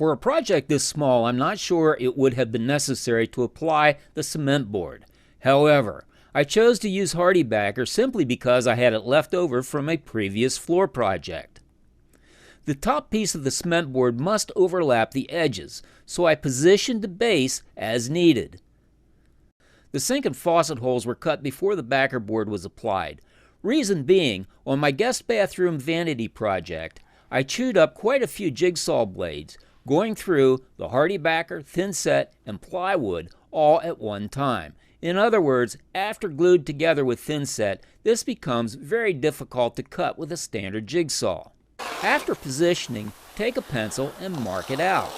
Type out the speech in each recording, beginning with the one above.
For a project this small, I'm not sure it would have been necessary to apply the cement board. However, I chose to use HardiBacker simply because I had it left over from a previous floor project. The top piece of the cement board must overlap the edges, so I positioned the base as needed. The sink and faucet holes were cut before the backer board was applied. Reason being, on my guest bathroom vanity project, I chewed up quite a few jigsaw blades, going through the HardiBacker, thinset, and plywood all at one time. In other words, after glued together with thinset, this becomes very difficult to cut with a standard jigsaw. After positioning, take a pencil and mark it out.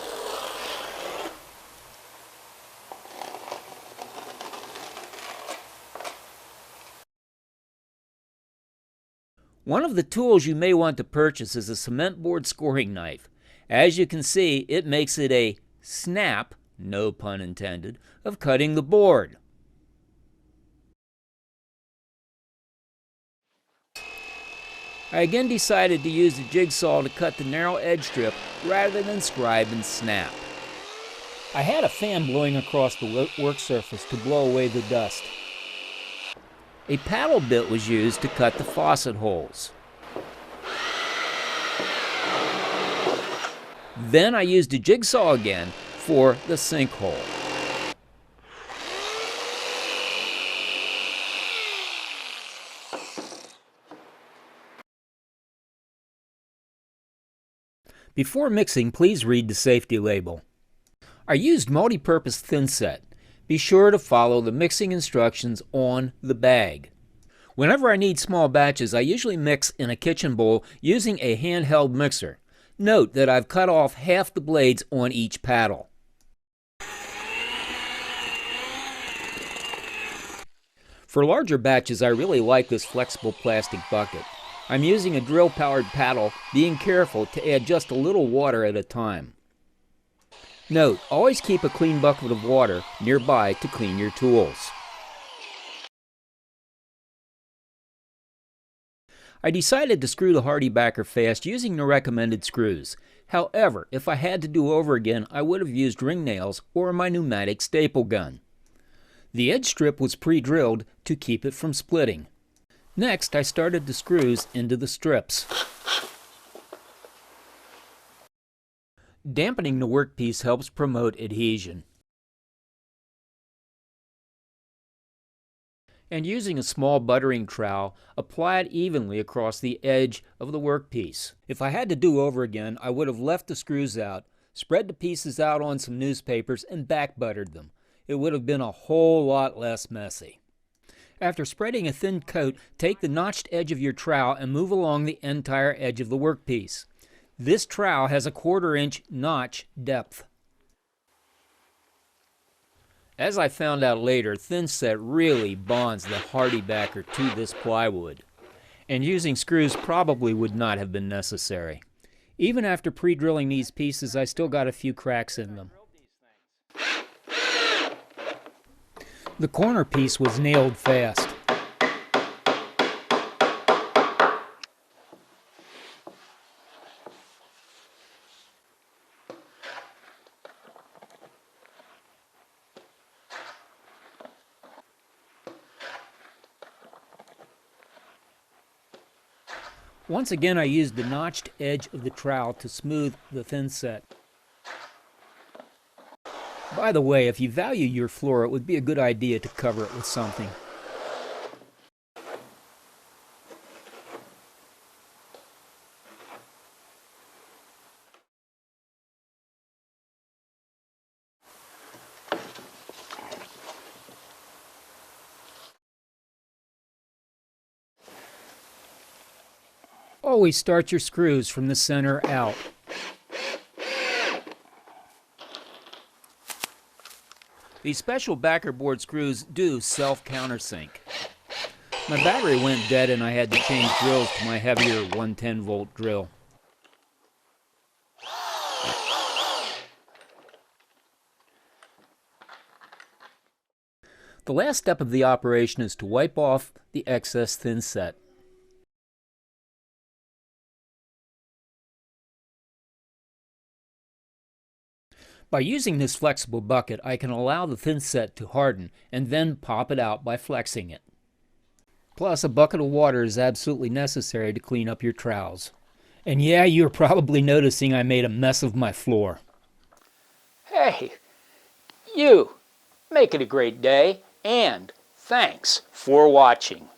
One of the tools you may want to purchase is a cement board scoring knife. As you can see, it makes it a snap, no pun intended, of cutting the board. I again decided to use the jigsaw to cut the narrow edge strip rather than scribe and snap. I had a fan blowing across the work surface to blow away the dust. A paddle bit was used to cut the faucet holes. Then I used a jigsaw again for the sink hole. Before mixing, please read the safety label. I used multi-purpose thinset. Be sure to follow the mixing instructions on the bag. Whenever I need small batches, I usually mix in a kitchen bowl using a handheld mixer. Note that I've cut off half the blades on each paddle. For larger batches, I really like this flexible plastic bucket. I'm using a drill-powered paddle, being careful to add just a little water at a time. Note, always keep a clean bucket of water nearby to clean your tools. I decided to screw the HardiBacker fast using the recommended screws. However, if I had to do over again, I would have used ring nails or my pneumatic staple gun. The edge strip was pre-drilled to keep it from splitting. Next, I started the screws into the strips. Dampening the workpiece helps promote adhesion. And using a small buttering trowel, apply it evenly across the edge of the workpiece. If I had to do over again, I would have left the screws out, spread the pieces out on some newspapers, and back buttered them. It would have been a whole lot less messy. After spreading a thin coat, take the notched edge of your trowel and move along the entire edge of the workpiece. This trowel has a 1/4 inch notch depth. As I found out later, thinset really bonds the HardiBacker to this plywood, and using screws probably would not have been necessary. Even after pre-drilling these pieces, I still got a few cracks in them. The corner piece was nailed fast. Once again, I used the notched edge of the trowel to smooth the thinset. By the way, if you value your floor, it would be a good idea to cover it with something. Always start your screws from the center out. These special backer board screws do self-countersink. My battery went dead and I had to change drills to my heavier 110-volt drill. The last step of the operation is to wipe off the excess thinset. By using this flexible bucket, I can allow the thinset to harden and then pop it out by flexing it. Plus, a bucket of water is absolutely necessary to clean up your trowels. And yeah, you're probably noticing I made a mess of my floor. Hey, you! Make it a great day, and thanks for watching.